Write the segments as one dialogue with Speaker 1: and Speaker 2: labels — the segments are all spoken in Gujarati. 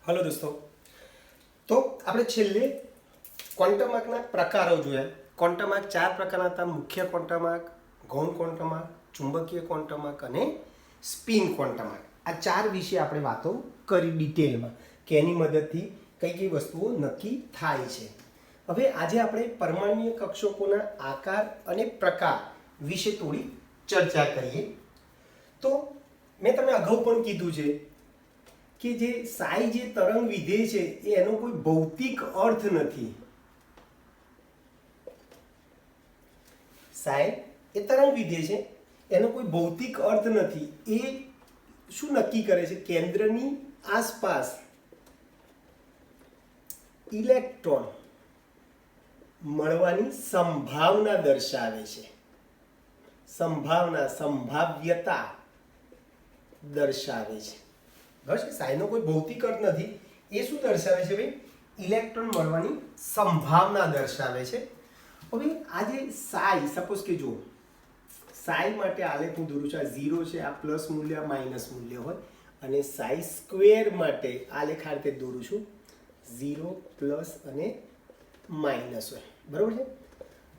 Speaker 1: हेलो दोस्तों। तो આપણે છેલ્લે ક્વોન્ટમ આંકના પ્રકારો જોયા। ક્વોન્ટમ આંક ચાર પ્રકારના હતા: મુખ્ય ક્વોન્ટમ આંક, ગૌણ ક્વોન્ટમ આંક, ચુંબકીય ક્વોન્ટમ આંક અને સ્પિન ક્વોન્ટમ આંક। આ ચાર વિશે આપણે વાતો કરી ડિટેલમાં કે એની મદદથી કઈ કઈ વસ્તુઓ નક્કી થાય છે। હવે આજે આપણે પરમાણ્વીય કક્ષકોના આકાર અને પ્રકાર વિશે થોડી ચર્ચા કરીએ। તો મેં તમને અગાઉ પણ કીધું છે કે જે સાઈ જે તરંગ વિધેય છે એ એનો કોઈ ભૌતિક અર્થ નથી। સાઈ એ તરંગ વિધેય છે, એનો કોઈ ભૌતિક અર્થ નથી। એ શું નક્કી કરે છે? કેન્દ્રની આસપાસ ઇલેક્ટ્રોન મળવાની સંભાવના દર્શાવે છે। સંભાવના, સંભાવ્યતા દર્શાવે છે। બસ સાઈનો કોઈ ભૌતિક અર્થ નથી। એ શું દર્શાવે છે ભાઈ? ઇલેક્ટ્રોન મળવાની સંભાવના દર્શાવે છે। હવે આ જે સાઈ, સપોઝ કે જો સાઈ માટે આલેખ હું દોરું છું, આ 0 છે, આ પ્લસ મૂલ્ય, આ માઇનસ મૂલ્ય હોય, અને સાઈ સ્ક્વેર માટે આલેખ આ રીતે દોરું છું, 0 પ્લસ અને માઇનસ હોય, બરાબર છે।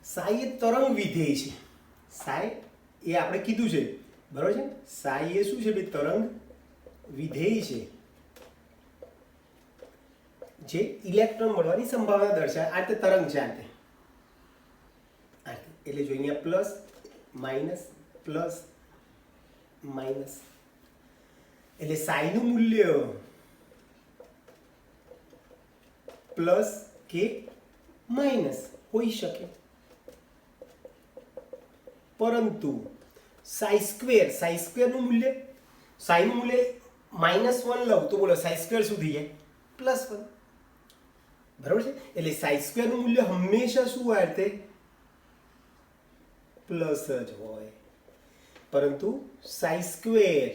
Speaker 1: સાઈ એ તરંગ વિધેય છે। સાઈ એ આપણે કીધું છે, બરાબર છે। સાઈ એ શું છે ભાઈ? તરંગ વિધેય છે જે ઇલેક્ટ્રોન મળવાની સંભાવના દર્શાવે। આ રીતે તરંગ છે, આ રીતે એટલે જો અહીંયા પ્લસ માઇનસ એટલે સાઈનું મૂલ્ય પ્લસ કે માઇનસ હોઈ શકે, પરંતુ સાઈ સ્ક્વેરનું મૂલ્ય, સાઈનું મૂલ્ય -1 લઉં તો બોલો સાઈ સ્ક્વેર શું થઈ જાય? +1, બરાબર છે। એટલે સાઈ સ્ક્વેરનું મૂલ્ય હંમેશા શું હોય? તે પ્લસ જ હોય, પરંતુ સાઈ સ્ક્વેર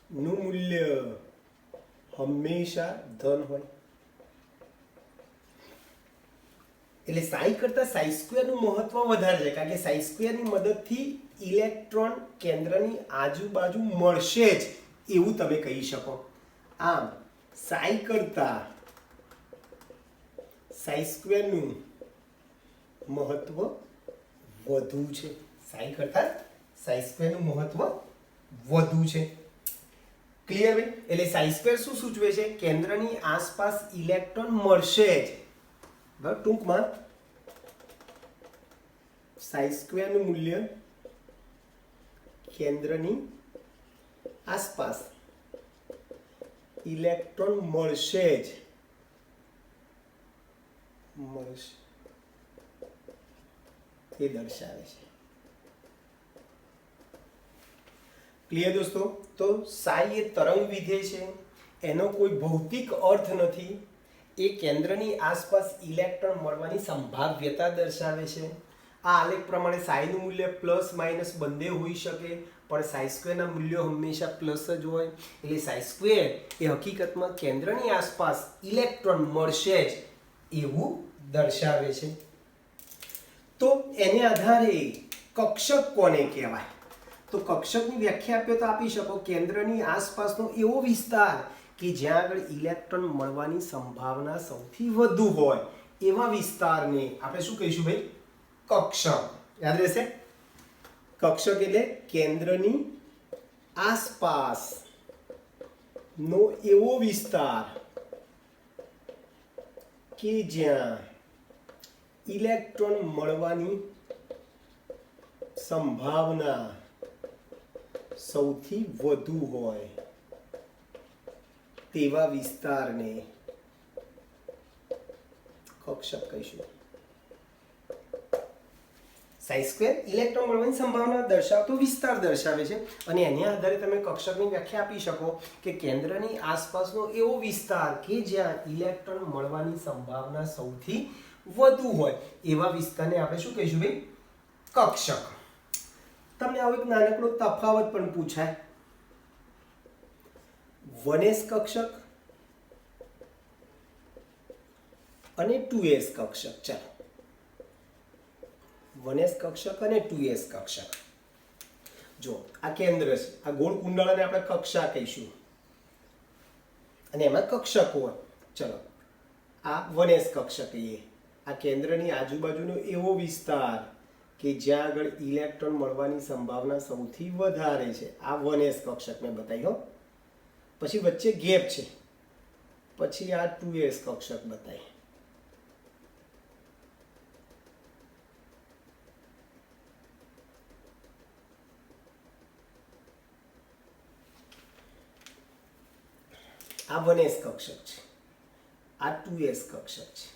Speaker 1: નું મૂલ્ય હંમેશા ધન હોય। એટલે સાઈ કરતા સાઈ સ્ક્વેરનું મહત્વ વધારે છે, કારણ કે સાઈ સ્ક્વેરની મદદથી ઇલેક્ટ્રોન કેન્દ્રની આજુબાજુ મળશે જ એવું તમે કહી શકો। આમ સાઈ કરતા સાઈ સ્ક્વેરનું મહત્વ વધુ છે। સાઈ કરતા સાઈ સ્ક્વેરનું મહત્વ વધુ છે। ક્લિયર ભાઈ? એટલે સાઈ સ્ક્વેર શું સૂચવે છે? કેન્દ્રની આસપાસ ઇલેક્ટ્રોન મળશે જ, બરાબર। ટૂંકમાં સાઈ સ્ક્વેરનું મૂલ્ય કેન્દ્રની આસપાસ ઇલેક્ટ્રોન મળશે જ, એ દર્શાવે છે। ક્લિયર દોસ્તો? તો સાઈ એ તરંગ વિધેય છે, એનો કોઈ ભૌતિક અર્થ નથી। એ કેન્દ્રની આસપાસ ઇલેક્ટ્રોન મળવાની સંભાવ્યતા દર્શાવે છે। આ આલેખ પ્રમાણે સાઈનું મૂલ્ય પ્લસ માઇનસ બંને હોઈ શકે, પણ સાઈ સ્ક્વેરના મૂલ્યો હંમેશા પ્લસ જ હોય। એટલે સાઈ સ્ક્વેર એ હકીકતમાં કેન્દ્રની આસપાસ ઇલેક્ટ્રોન મળશે જ એવું દર્શાવે છે। તો એને આધારે કક્ષક કોને કહેવાય? તો કક્ષકની વ્યાખ્યા આપે તો આપી શકો, કેન્દ્રની આસપાસનો એવો વિસ્તાર કે જ્યાં આગળ ઇલેક્ટ્રોન મળવાની સંભાવના સૌથી વધુ હોય એવા વિસ્તારને આપણે શું કહીશું ભાઈ? કક્ષક। યાદ રહેશે? કક્ષક એટલે કેન્દ્રની આસપાસ નો એવો વિસ્તાર કે જ્યાં ઇલેક્ટ્રોન મળવાની સંભાવના સૌથી વધુ હોય તેવા વિસ્તારને કક્ષક કહીશું। સાઈ સ્ક્વેર ઇલેક્ટ્રોન મળવાની સંભાવના દર્શાવતો વિસ્તાર દર્શાવે છે, અને એના આધારે તમે કક્ષકની વ્યાખ્યા આપી શકો કે કેન્દ્રની આસપાસનો એવો વિસ્તાર કે જ્યાં ઇલેક્ટ્રોન મળવાની સંભાવના સૌથી વધુ હોય એવા વિસ્તારને આપણે શું કહીશું ભાઈ? કક્ષક। તમને આવો એક નાનકડો તફાવત પણ પૂછાય, 1s કક્ષક અને 2s કક્ષક। ચાલો 1s કક્ષક અને 2s કક્ષક। જો આ કેન્દ્ર છે, આ ગોળ કુંડળાને આપણે કક્ષા કહીશું અને એમાં કક્ષક હોય. ચલો આ 1s કક્ષક કહીએ. આ કેન્દ્રની આજુબાજુનો એવો વિસ્તાર કે જ્યાં આગળ ઇલેક્ટ્રોન મળવાની સંભાવના સૌથી વધારે છે. આ 1s કક્ષક મેં બતાવ્યો. પછી વચ્ચે ગેપ છે, પછી આ 2s કક્ષક બતાવી. આ 1s કક્ષક છે, આ 2s કક્ષક છે.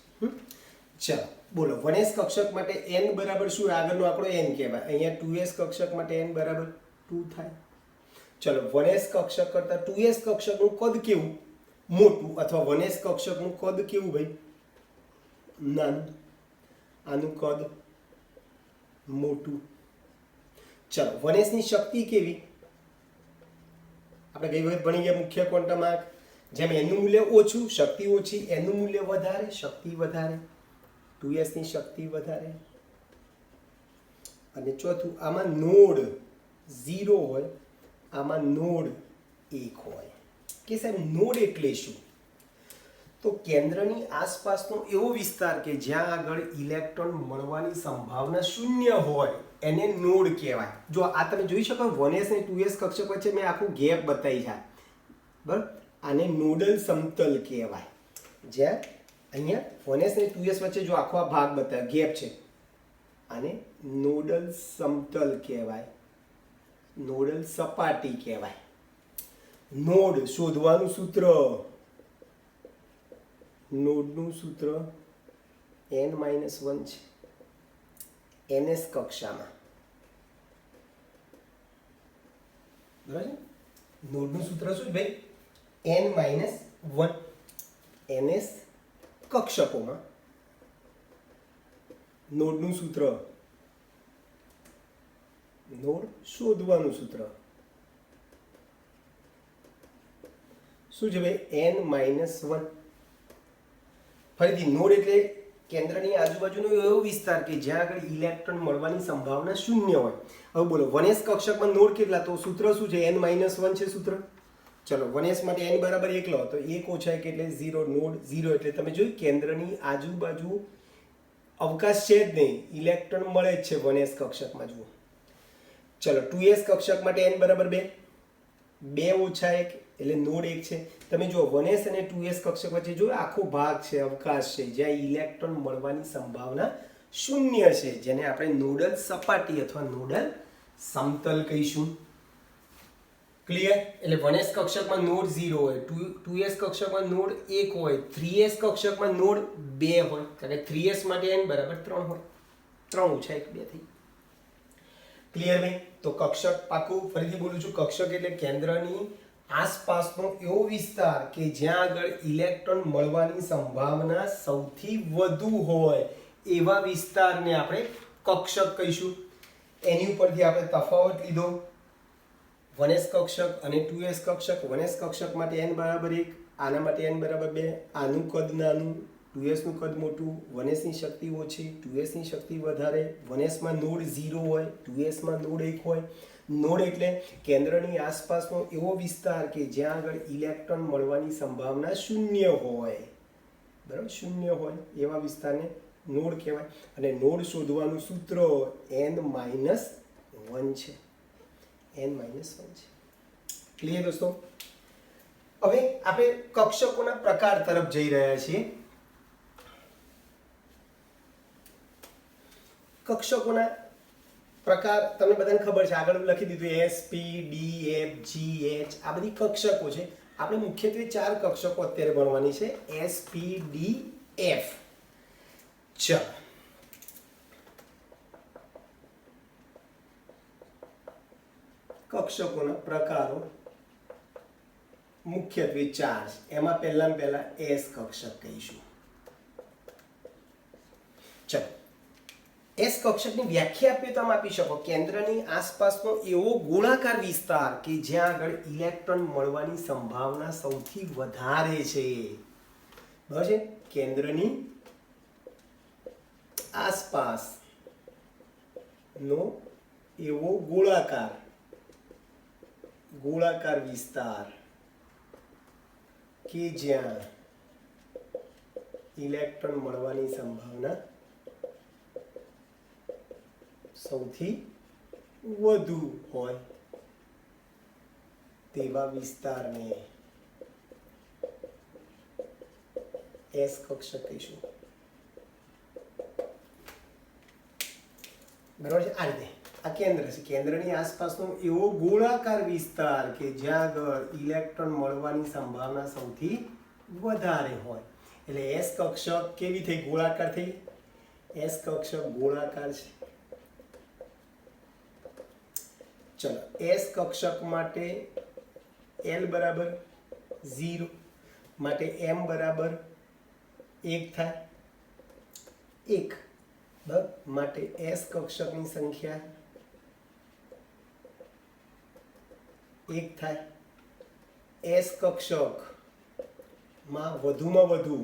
Speaker 1: ચલો બોલો 1s કક્ષક માટે n બરાબર શું? આગળનો આંકડો n કહેવાય. અહીંયા 2s કક્ષક માટે n બરાબર 2 થાય. ચલો 1s કક્ષક કરતા 2s કક્ષકનું કદ કેવું? મોટું. અથવા 1s કક્ષકનું કદ કેવું ભાઈ? નાનું. આનું કદ મોટું. ચલો 1s ની શક્તિ કેવી? આપણે ગઈ વખત ભણી ગયા મુખ્ય ક્વોન્ટમ આંક, જેમ એનું મૂલ્ય ઓછું, શક્તિ ઓછી, એનું મૂલ્ય વધારે, શક્તિ વધારે. 2s ની શક્તિ વધારે. અને ચોથું, આમાં નોડ 0 હોય, આમાં નોડ 1 હોય. કે સાહેબ નોડ એટલે શું? તો કેન્દ્રની આસપાસનો એવો વિસ્તાર કે જ્યાં આગળ ઇલેક્ટ્રોન મળવાની સંભાવના શૂન્ય હોય એને નોડ કહેવાય. જો આ તમે જોઈ શકો 1s અને 2s કક્ષક વચ્ચે મેં આખું ગેપ બતાવી છે, બરાબર. આને નોડલ સમતલ કહેવાય. જ્યાં અહીંયા 1s અને 2s વચ્ચે જો આખો આ ભાગ બતાવ્યો ગેપ છે, આને નોડલ સમતલ કહેવાય, નોડલ સપાટી કહેવાય. નોડ શોધવાનું સૂત્ર, નોડનું સૂત્ર n-1 છે ns કક્ષામાં, બરાબર છે. નોડનું સૂત્ર શું ભાઈ? n-1 ns કક્ષકોમાં નોડનું સૂત્ર, નોડ શોધવાનું સૂત્ર શું છે ભાઈ? n-1. ફરીથી નોડ એટલે કેન્દ્રની આજુબાજુનો એવો વિસ્તાર કે જ્યાં આગળ ઇલેક્ટ્રોન મળવાની સંભાવના શૂન્ય હોય. હવે બોલો 1s કક્ષકમાં નોડ કેટલા? તો સૂત્ર શું છે? n-1 છે સૂત્ર. ચલો 1s માટે n બરાબર 1 લો તો 1 ઓછા 1 એટલે 0. નોડ 0 એટલે તમે જોયું કેન્દ્રની આજુબાજુ અવકાશ છે જ નહીં, ઇલેક્ટ્રોન મળે જ છે 1s કક્ષકમાં. જુઓ ચલો 2s કક્ષક માટે n બરાબર 2, 2 ઓછા 1 એટલે નોડ 1 છે. તમે જુઓ 1s અને 2s કક્ષક વચ્ચે જો આખો ભાગ છે, અવકાશ છે, જ્યાં ઇલેક્ટ્રોન મળવાની સંભાવના શૂન્ય છે, જેને આપણે નોડલ સપાટી અથવા નોડલ સમતલ કહીશું. ક્લિયર? એટલે 1s કક્ષકમાં નોડ 0 હોય, 2s કક્ષકમાં નોડ 1 હોય, 3s કક્ષકમાં નોડ 2 હોય, કારણ કે 3s માટે n બરાબર 3 હોય. 3 ઓછા 1 2 થઈ. ક્લિયર ભાઈ? તો કક્ષક પાકું ફરીથી બોલું છું, કક્ષક એટલે કેન્દ્રની આસપાસનો એવો વિસ્તાર કે જ્યાં આગળ ઇલેક્ટ્રોન મળવાની સંભાવના સૌથી વધુ હોય એવા વિસ્તારને આપણે કક્ષક કહીશું. એની ઉપરથી આપણે તફાવત લીધો 1s કક્ષક અને 2s કક્ષક. 1s કક્ષક માટે n બરાબર 1, આના માટે n બરાબર 2, આનું કદ નાનું, 2s નું કદ મોટું, 1s ની શક્તિ ઓછી, 2s ની શક્તિ વધારે. 1s માં નોડ 0 હોય, 2s માં નોડ 1 હોય. નોડ એટલે કેન્દ્રની આસપાસનો એવો વિસ્તાર કે જ્યાં આગળ ઇલેક્ટ્રોન મળવાની સંભાવના શૂન્ય હોય, બરાબર, શૂન્ય હોય એવા વિસ્તારને નોડ કહેવાય. અને નોડ શોધવાનું સૂત્ર n-1 છે, n-1 છે. ક્લિયર દોસ્તો? હવે આપણે કક્ષકોના પ્રકાર તરફ જઈ રહ્યા છીએ. કક્ષકોના પ્રકાર તમને બધાને ખબર છે, આગળ લખી દીધું s p d f g h આ બધી કક્ષકો છે. આપણે મુખ્યત્વે 4 કક્ષકો અત્યારે ભણવાની છે, s p d f. ચલો કક્ષકોના પ્રકારો મુખ્યત્વે 4 છે. એમાં પહેલા s કક્ષક કહીશું. ચલો s કક્ષકની વ્યાખ્યા આપીએ તો આમ આપી શકો, કેન્દ્રની આસપાસનો એવો ગોળાકાર વિસ્તાર કે જ્યાં આગળ ઇલેક્ટ્રોન મળવાની સંભાવના સૌથી વધારે છે. બરાબર છે? કેન્દ્રની આસપાસનો એવો ગોળાકાર ગોળાકાર વિસ્તાર કે જ્યાં ઇલેક્ટ્રોન મળવાની સંભાવના સૌથી વધુ હોય તેવા વિસ્તારને એસ કક્ષક કહીશું. બરાબર છે. આ રીતે આ કેન્દ્ર છે. કેન્દ્રની આસપાસનો એવો ગોળાકાર વિસ્તાર કે જ્યાં આગળ ઇલેક્ટ્રોન મળવાની સંભાવના સૌથી વધારે હોય. એટલે એસ કક્ષક કેવી થઈ? ગોળાકાર થઈ. એસ કક્ષક ગોળાકાર છે. ચલો, એસ કક્ષક માટે L બરાબર 0 માટે M બરાબર 1 થાય. 1 બરાબર. માટે એસ કક્ષકની સંખ્યા 1 થાય. એસ કક્ષકમાં વધુમાં વધુ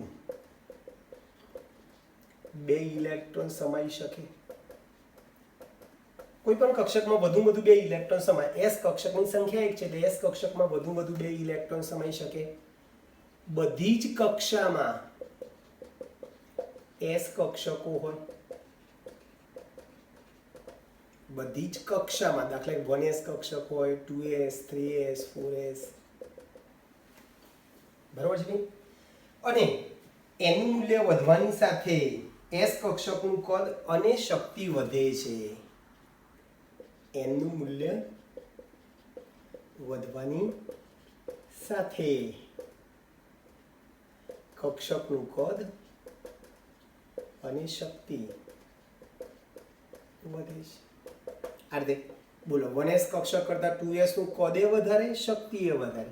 Speaker 1: 2 ઇલેક્ટ્રોન સમાઈ શકે. કોઈ પણ કક્ષકમાં વધુમાં વધુ 2 ઇલેક્ટ્રોન સમાય. એસ કક્ષકની સંખ્યા 1 છે એટલે એસ કક્ષકમાં વધુમાં વધુ 2 ઇલેક્ટ્રોન સમાઈ શકે. બધી જ કક્ષામાં એસ કક્ષકો હોય. બધી જ કક્ષામાં, દાખલા કે 1s કક્ષક હોય, 2s, 3s, 4s, બરાબર છે. અને એનું મૂલ્ય વધવાની સાથે એસ કક્ષકનું કદ અને શક્તિ વધે છે. એનું મૂલ્ય વધવાની સાથે કક્ષકનું કદ અને શક્તિ વધે છે. આ રીતે બોલો. 1s કક્ષક કરતા 2s નું કદ એ વધારે, શક્તિ એ વધારે.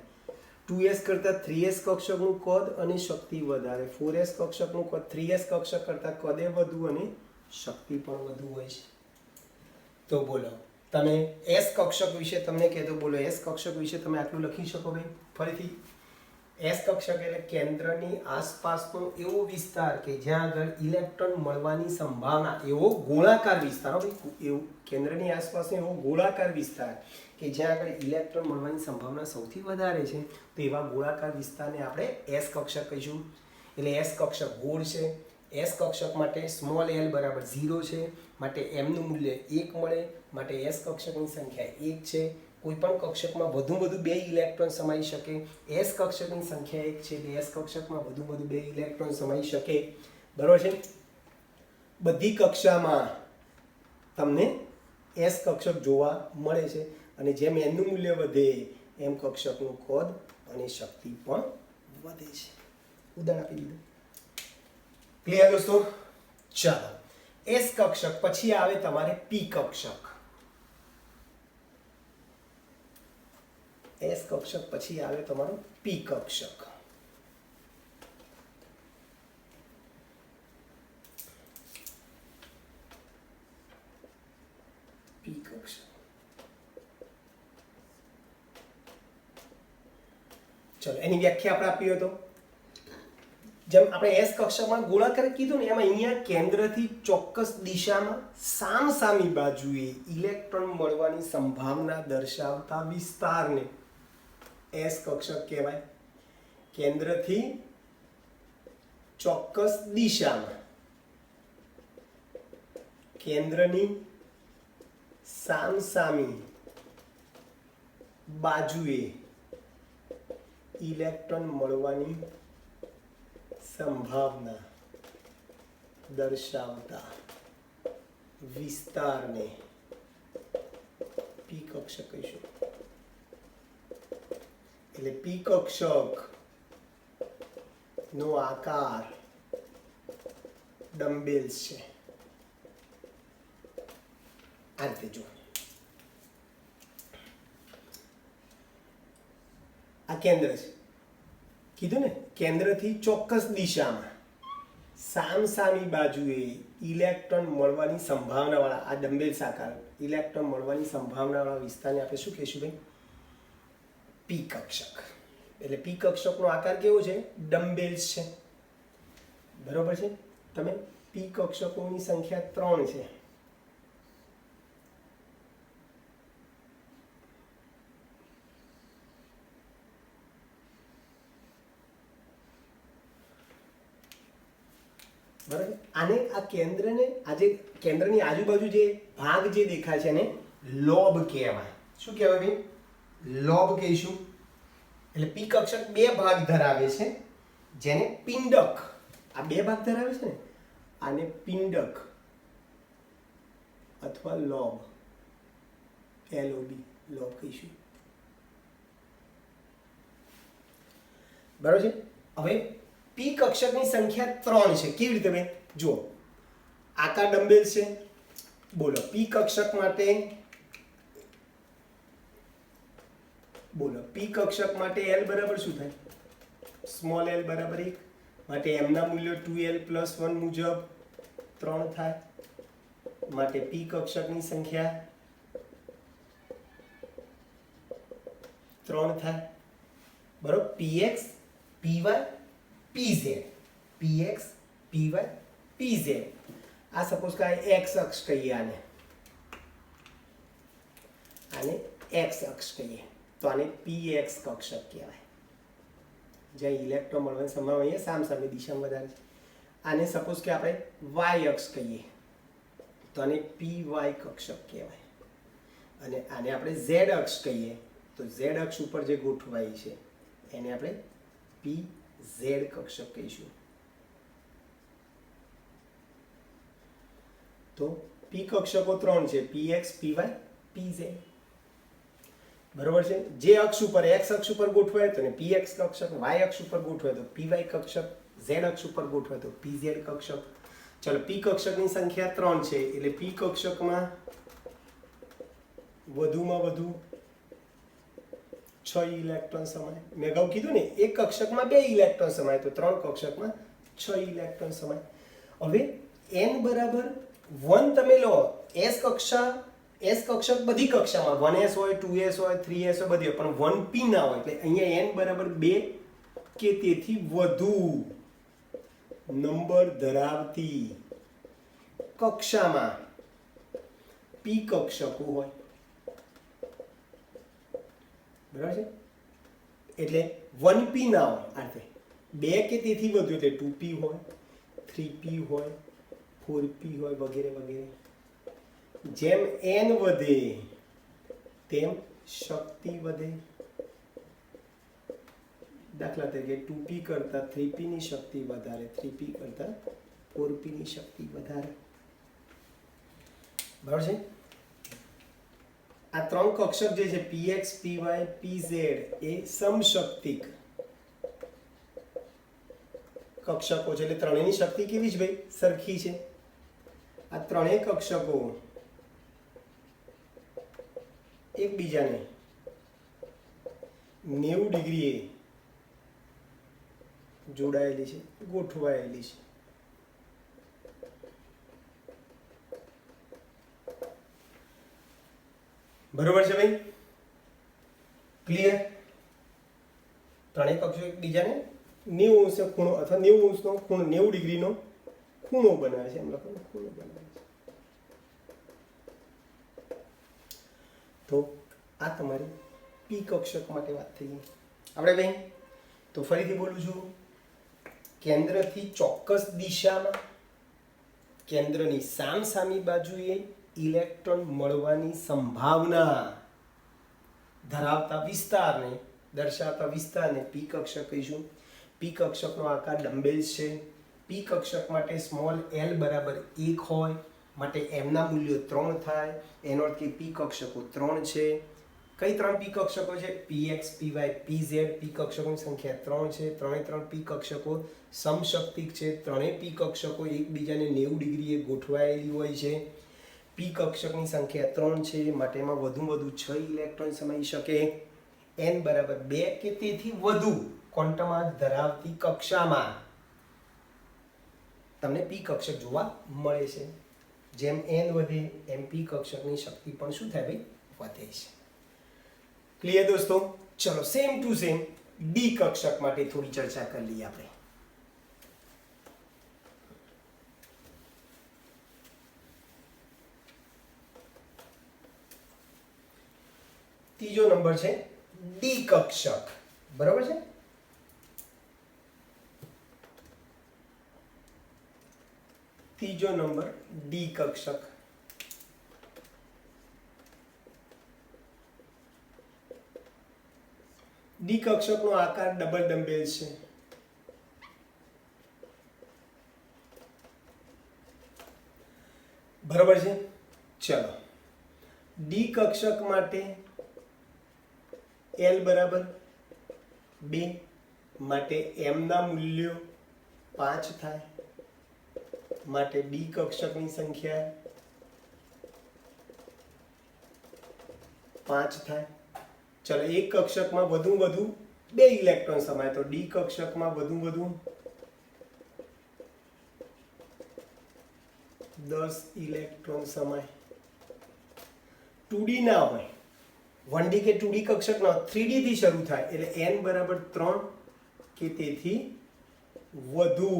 Speaker 1: 2s કરતા 3s કક્ષકનું કદ અને શક્તિ વધારે. 4s કક્ષકનું કદ 3s કક્ષક કરતા કદ એ વધુ અને શક્તિ પણ વધુ હોય છે. તો બોલો, તમે એસ કક્ષક વિશે તમને કહેતો, બોલો એસ કક્ષક વિશે તમે આટલું લખી શકો ભાઈ? ફરીથી, એસ કક્ષક એટલે કેન્દ્રની આસપાસનો એવો વિસ્તાર કે જ્યાં આગળ ઇલેક્ટ્રોન મળવાની સંભાવના, એવો ગોળાકાર વિસ્તાર, એવું કેન્દ્રની આસપાસનો એવો ગોળાકાર વિસ્તાર કે જ્યાં આગળ ઇલેક્ટ્રોન મળવાની સંભાવના સૌથી વધારે છે. તો એવા ગોળાકાર વિસ્તારને આપણે એસ કક્ષક કહીશું. એટલે એસ કક્ષક ગોળ છે. એસ કક્ષક માટે સ્મોલ l બરાબર 0 છે માટે m નું મૂલ્ય 1 મળે. માટે એસ કક્ષકની સંખ્યા 1 છે. કોઈ પણ કક્ષકમાં વધુમાં વધુ 2 ઇલેક્ટ્રોન સમાઈ શકે. એસ કક્ષકની સંખ્યા 1 છે એટલે એસ કક્ષકમાં વધુમાં વધુ 2 ઇલેક્ટ્રોન સમાઈ શકે. બરાબર છે. બધી કક્ષામાં તમને એસ કક્ષક જોવા મળે છે. અને જેમ n નું મૂલ્ય વધે એમ કક્ષકનું કદ અને શક્તિ પણ વધે છે. ઉદાહરણ આપી દીધું. ક્લિયર દોસ્તો? ચાલો, એસ કક્ષક પછી આવે તમારે પી કક્ષક. એસ કક્ષક પછી આવે તમારો પી કક્ષક. પી કક્ષક. ચલો, એની વ્યાખ્યા આપણે આપી હતો. જેમ આપણે એસ કક્ષકમાં ગોળાકાર કીધું ને, એમાં અહીંયા કેન્દ્રથી ચોક્કસ દિશામાં સામસામી બાજુએ ઇલેક્ટ્રોન મળવાની સંભાવના દર્શાવતા વિસ્તારને એસ કક્ષક કહેવાય. કેન્દ્રથી ચોક્કસ દિશામાં, કેન્દ્રની સામસામી બાજુએ ઇલેક્ટ્રોન મળવાની સંભાવના દર્શાવતા વિસ્તારને પી કક્ષક કહીશું. એટલે પી કક્ષક નો આકાર ડમ્બેલ્સ છે. આ રીતે જો, આ કેન્દ્ર છે કીધું ને, કેન્દ્રથી ચોક્કસ દિશામાં સામસામી બાજુએ ઇલેક્ટ્રોન મળવાની સંભાવનાવાળા આ ડમ્બેલ્સ આકાર ઇલેક્ટ્રોન મળવાની સંભાવનાવાળા વિસ્તારને આપણે શું કહીશું ભાઈ? પી કક્ષક. એટલે પી કક્ષકનો આકાર કેવો છે? ડમ્બેલ્સ છે. બરોબર છે. તમે પી કક્ષકોની સંખ્યા 3 છે. આને આ કેન્દ્રને આજે કેન્દ્રની આજુબાજુ જે ભાગ જે દેખાય છે એને લોબ કહેવાય. શું કહેવાય ભાઈ? લોબ કહીશું. એટલે પી કક્ષક બે ભાગ ધરાવે છે જેને પિંડક, આ બે ભાગ ધરાવે છે ને આને પિંડક અથવા લોબ, એલઓબી લોબ કહીશું. બરાબર છે. હવે પી કક્ષકની સંખ્યા 3 છે. કેવી રીતે ભાઈ? જુઓ, આકાર ડમ્બેલ છે. બોલો પી કક્ષક માટે, બોલો પી કક્ષક માટે L બરાબર શું થાય? સ્મોલ l બરાબર 1. માટે m ના મૂલ્યો 2l + 1 મુજબ 3 થાય. માટે પી કક્ષકની સંખ્યા 3 થાય. બરોબર. px py pz, px py pz. આ સપોઝ કે x અક્ષ કહીએ, આને x અક્ષ કહીએ તો આને px કક્ષક કહેવાય. જ્યાં ઇલેક્ટ્રોન મળવાની સંભાવના અહીંયા સામસામે દિશામાં વધારે છે. આને સપોઝ કે આપણે y અક્ષ કહીએ તો આને py કક્ષક કહેવાય. અને આને આપણે z અક્ષ કહીએ તો z અક્ષ ઉપર જે ગોઠવાય છે એને આપણે pz કક્ષક કહીશું. તો પી કક્ષકો 3 છે, px py pz. બરોબર છે. જે અક્ષ ઉપર x અક્ષ ઉપર ગોઠવાય તો ને px કક્ષક, y અક્ષ ઉપર ગોઠવાય તો py કક્ષક, z અક્ષ ઉપર ગોઠવાય તો pz કક્ષક. ચલો, પી કક્ષકની સંખ્યા 3 છે એટલે પી કક્ષકમાં વધુમાં વધુ 6 ઇલેક્ટ્રોન સમાય. મેં અગાઉ કીધું ને, એક કક્ષકમાં 2 ઇલેક્ટ્રોન સમાય તો 3 કક્ષકમાં 6 ઇલેક્ટ્રોન સમાય. હવે n બરાબર 1 તમે લો, s કક્ષક બધી કક્ષામાં 1s હોય, 2s હોય, 3s હોય, બધી હોય, પણ 1p ના હોય. એટલે અહીંયા n બરાબર 2 કે તેથી વધુ નંબર ધરાવતી કક્ષામાં પી કક્ષકો હોય. બરાબર છે. એટલે 1p ના હોય, આ 2 કે તેથી વધુ એટલે 2p હોય, 3p હોય, 4p હોય, વગેરે વગેરે. જેમ n વધે તેમ શક્તિ વધે. દાખલા તરીકે 2p કરતા 3p ની શક્તિ વધારે, 3p કરતા 4p ની શક્તિ વધારે. બરાબર છે. આ 3 કક્ષક જે છે px py pz એ સમશક્તિક કક્ષકો છે. એટલે ત્રણેયની શક્તિ કેવી છે ભાઈ? સરખી છે. આ ત્રણેય કક્ષકો એકબીજાને 90 ડિગ્રીએ જોડાયેલી છે, ગોઠવાયેલી છે. બરોબર છે ભાઈ? ક્લિયર? ત્રણેય કક્ષો એકબીજાને 90 અંશે ખૂણો અથવા 90 અંશનો ખૂણો, 90 ડિગ્રીનો ખૂણો બનાવે છે. એમ લખો, ખૂણો બનાવે છે. તો આ તમારી પી કક્ષક માટે વાત થઈ ગઈ. આપણે ભાઈ તો ફરીથી બોલું છું, કેન્દ્રથી ચોક્કસ દિશામાં, કેન્દ્રની સામસામી બાજુએ ઇલેક્ટ્રોન મળવાની સંભાવના ધરાવતા વિસ્તારને દર્શાવતા વિસ્તારને પી કક્ષક કહીશું. પી કક્ષકનો આકાર ડમ્બેલ છે. પી કક્ષક માટે સ્મોલ l બરાબર 1 હોય, માટે m ના મૂલ્યો 3 થાય. એનો અર્થ કે પી કક્ષકો 3 છે. કઈ 3 પી કક્ષકો છે? px py pz. પી કક્ષકોની સંખ્યા 3 છે. ત્રણે 3 પી કક્ષકો સમશક્તિક છે. ત્રણેય પી કક્ષકો એકબીજાને 90 ડિગ્રીએ ગોઠવાયેલી હોય છે. પી કક્ષકની સંખ્યા 3 છે, માટે એમાં વધુ 6 ઇલેક્ટ્રોન સમાઈ શકે. n બરાબર 2 કે તેથી વધુ ક્વોન્ટમ આંક ધરાવતી કક્ષામાં તમને પી કક્ષક જોવા મળે છે. જેમ n વધે એમ પી કક્ષકની શક્તિ પણ શું થાય ભાઈ? વધે છે. ક્લિયર દોસ્તો? ચલો સેમ ટુ સેમ ડી કક્ષક માટે થોડી ચર્ચા કરી લઈએ આપણે. ત્રીજો નંબર છે ડી કક્ષક. બરાબર છે? ત્રીજો નંબર ડી કક્ષક. ડી કક્ષકનો આકાર ડબલ ડમ્બેલ છે. બરાબર છે. ચલો, ડી કક્ષક માટે L બરાબર 2 માટે m ના મૂલ્યો 5 થાય. માટે ડી કક્ષકની સંખ્યા 5 થાય. ચલો, એક કક્ષકમાં વધુ 2 ઇલેક્ટ્રોન સમાય, તો ડી કક્ષકમાં વધુ 10 ઇલેક્ટ્રોન સમાય. 2D ના હોય, 1D કે 2D કક્ષક ના, 3D થી શરૂ થાય એટલે n બરાબર 3 કે તેથી વધુ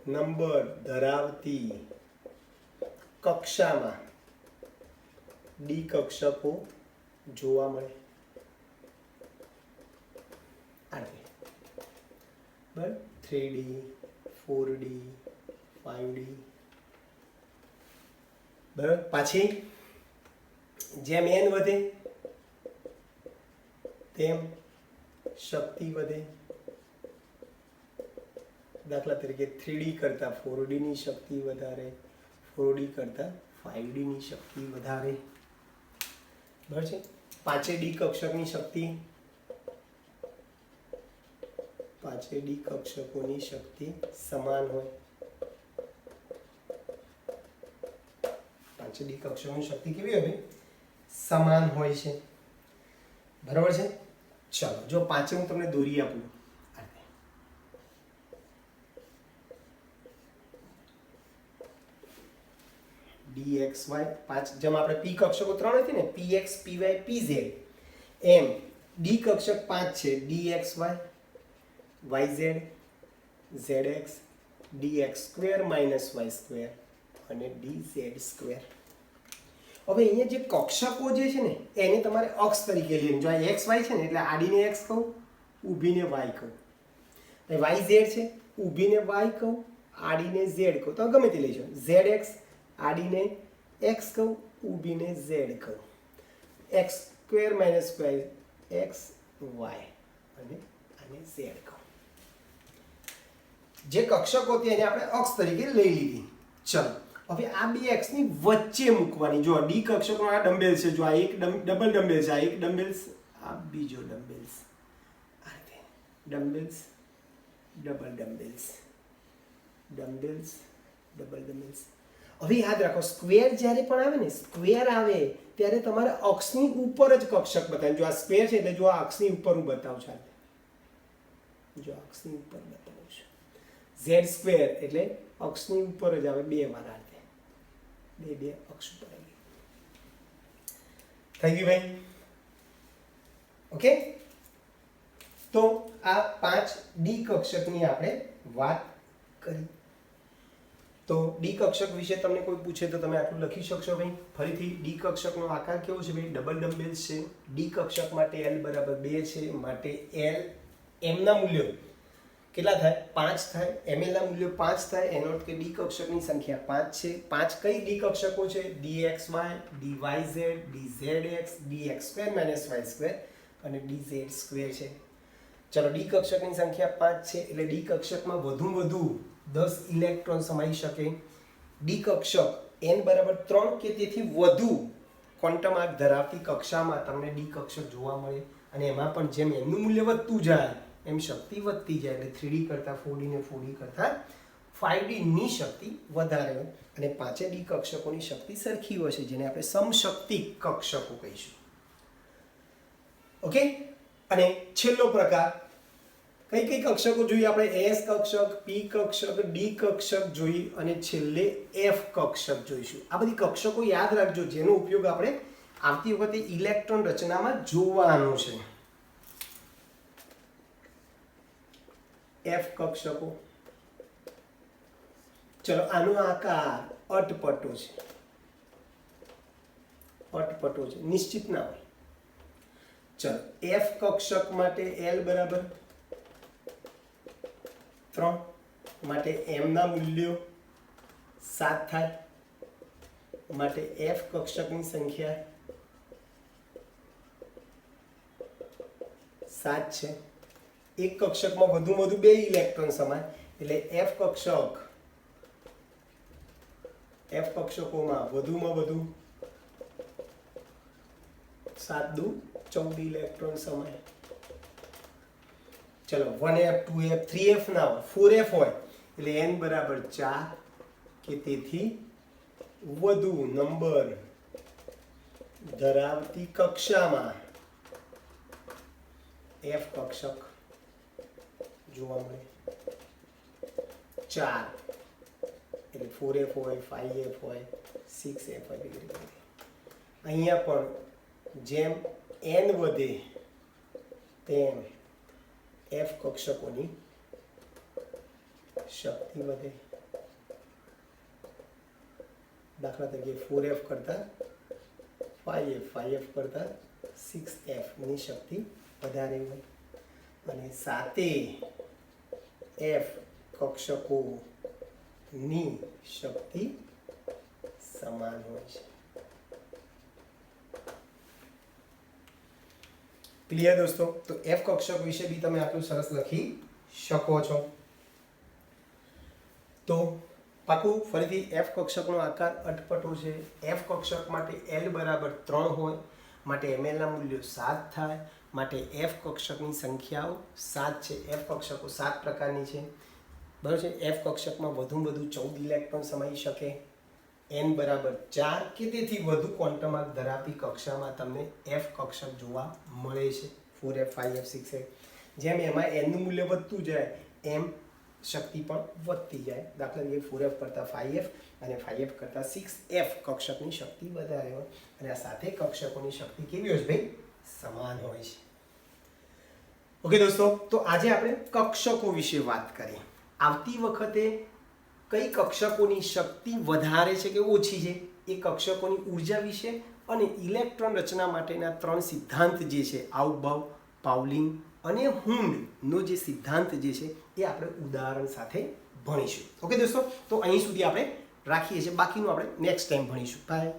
Speaker 1: નંબર ધરાવતી કક્ષામાં ડી કક્ષકો જોવા મળે. બરાબર, 3D 4D 5D. બરાબર. પાછી જેમ n વધે તેમ શક્તિ વધે. દાખલા તરીકે 3D કરતા 4D ની શક્તિ વધારે, 4D કરતા 5D ની શક્તિ વધારે. બરાબર છે. પાંચે ડી કક્ષકની શક્તિ, પાંચે ડી કક્ષકોની શક્તિ સમાન હોય. પાંચે ડી કક્ષકોની શક્તિ કેવી હોય? સમાન હોય છે. બરાબર છે. ચાલો, જો પાંચે હું તમને દોરી આપું, dxy 5, જેમ આપણે p કક્ષકો 3 હતી ને, px py pz, એમ d કક્ષક 5 છે, dxy yz zx dx² - y² અને dz². હવે અહીંયા જે કક્ષકો જે છે ને એને તમારે અક્ષ તરીકે લેવાનું. જો આ xy છે ને એટલે આડીને x કહું, ઊભીને y કહું. yz છે, ઊભીને y કહું, આડીને z કહું, તો ગમે તે લઈ જાઓ. zx આડીને x કહું, ઊભીને z કહું. x² - y x y અને આને z કહું. જે કક્ષકો હતી એને આપણે અક્ષ તરીકે લઈ લીધી. ચલો, હવે આ બે x ની વચ્ચે મૂકવાની. જો ડી કક્ષકનો આ ડમ્બેલ છે, જો આ એક ડબલ ડમ્બેલ છે, આ એક ડમ્બેલ્સ, આ બીજો ડમ્બેલ્સ, આ રીતે dumbbells double dumbbells, dumbbells double dumbbells. હવે યાદ રાખો, સ્ક્વેર જ્યારે પણ આવે ને, સ્ક્વેર આવે ત્યારે તમારે અક્ષની ઉપર જ કક્ષક બતાવે. જો આ સ્ક્વેર છે એટલે જો આ અક્ષની ઉપર હું બતાવું છું, જો અક્ષની ઉપર બતાવું છું. z² એટલે અક્ષની ઉપર જ આવે, 2 વાર આ રીતે, બે અક્ષ ઉપર આવી. થઈ ગયું ભાઈ? ઓકે. તો આ 5 ડી કક્ષકની આપણે વાત કરી. તો ડી કક્ષક વિશે તમને કોઈ પૂછે તો તમે આટલું લખી શકશો ભાઈ. ફરીથી ડી કક્ષકનો આકાર કેવો છે ભાઈ? ડબલ ડમ્બેલ્સ છે. ડી કક્ષક માટે L બરાબર 2 છે, માટે L m ના મૂલ્યો કેટલા થાય? 5 થાય. ml ના મૂલ્યો 5 થાય. એનો અર્થ કે ડી કક્ષકની સંખ્યા 5 છે. 5 કઈ ડી કક્ષકો છે? dxy dyz dzx dx² - y² અને dz² છે. ચલો, ડી કક્ષકની સંખ્યા 5 છે એટલે ડી કક્ષકમાં વધુ 10 ઇલેક્ટ્રોન સમાઈ શકે. ડી કક્ષક n બરાબર 3 કે તેથી વધુ ક્વોન્ટમ આંક ધરાવતી કક્ષામાં તમને ડી કક્ષક જોવા મળે. અને એમાં પણ જેમ એનું મૂલ્ય વધતું જાય એમ શક્તિ વધતી જાય. એટલે 3D કરતા 4D ને 4D કરતા 5D ની શક્તિ વધારે હોય. અને પાંચે ડી કક્ષકોની શક્તિ સરખી હોય છે, જેને આપણે સમશક્તિ કક્ષકો કહીશું. ઓકે. અને છેલ્લો પ્રકાર, કઈ કક્ષકો જોઈએ આપણે? એસ કક્ષક, પી કક્ષક, ડી કક્ષક જોઈ અને છેલ્લે એફ કક્ષક જોઈશું. આ બધી કક્ષકો યાદ રાખજો, જેનો ઉપયોગ આપણે આવતી વખતે ઇલેક્ટ્રોન રચનામાં જોવાનો છે. એફ કક્ષકો. ચલો, આનો આકાર અટપટો છે, નિશ્ચિત ના હોય. ચલો, એફ કક્ષક માટે L બરાબર 3, માટે m ના મૂલ્યો 7 થાય, માટે F કક્ષકની સંખ્યા 7 છે. એક કક્ષકમાં વધુમાં વધુ 2 ઇલેક્ટ્રોન સમાય, એટલે F કક્ષકોમાં વધુમાં વધુ 7 દુ 14 ઇલેક્ટ્રોન સમાય. ચલો 1f 2f 3f ના હોય, 4f હોય એટલે n બરાબર 4 કે તેથી વધુ નંબર ધરાવતી કક્ષામાં F કક્ષક જોવા મળે. 4 એટલે 4f હોય, 5f હોય, 6f હોય વગેરે. અહીંયા પણ જેમ n વધે તેમ F કક્ષકોની શક્તિ વધે. દાખલા તરીકે 4f કરતા 5f, 5f કરતા 6f ની શક્તિ વધારે હોય, અને સાથે F કક્ષકોની શક્તિ સમાન હોય છે. ક્લિયર દોસ્તો? તો F કક્ષક વિશે બી તમે આટલું સરસ લખી શકો છો. તો પાકું ફરીથી F કક્ષકનો આકાર અટપટો છે. F કક્ષક માટે L બરાબર 3 હોય, માટે ml ના મૂલ્યો 7 થાય, માટે F કક્ષકની સંખ્યાઓ 7 છે. F કક્ષકો 7 પ્રકારની છે, બરાબર છે. F કક્ષકમાં વધુમાં વધુ 14 ઇલેક્ટ્રોન સમાઈ શકે. n બરાબર 4 કે તેથી વધુ ક્વોન્ટમ આંક ધરાવતી કક્ષામાં તમને F કક્ષક જોવા મળે છે. 4f 5f 6f. જેમ એમાં n નું મૂલ્ય વધતું જાય એમ શક્તિ પણ વધતી જાય. દાખલા તરીકે 4f કરતાં 5f અને 5f કરતાં 6f કક્ષકની શક્તિ વધારે હોય, અને આ સાથે કક્ષકોની શક્તિ કેવી હોય છે ભાઈ? સમાન હોય છે. ઓકે દોસ્તો, તો આજે આપણે કક્ષકો વિશે વાત કરીએ. આવતી વખતે કઈ કક્ષકોની શક્તિ વધારે છે કે ઓછી છે, એ કક્ષકોની ઉર્જા વિશે અને ઇલેક્ટ્રોન રચના માટેના 3 સિદ્ધાંત જે છે, આઉટબાઉ, પાઉલિંગ અને હુન્ડનો જે સિદ્ધાંત જે છે એ આપણે ઉદાહરણ સાથે ભણીશું. ઓકે દોસ્તો, તો અહીં સુધી આપણે રાખીએ છીએ, બાકીનું આપણે નેક્સ્ટ ટાઈમ ભણીશું. બાય.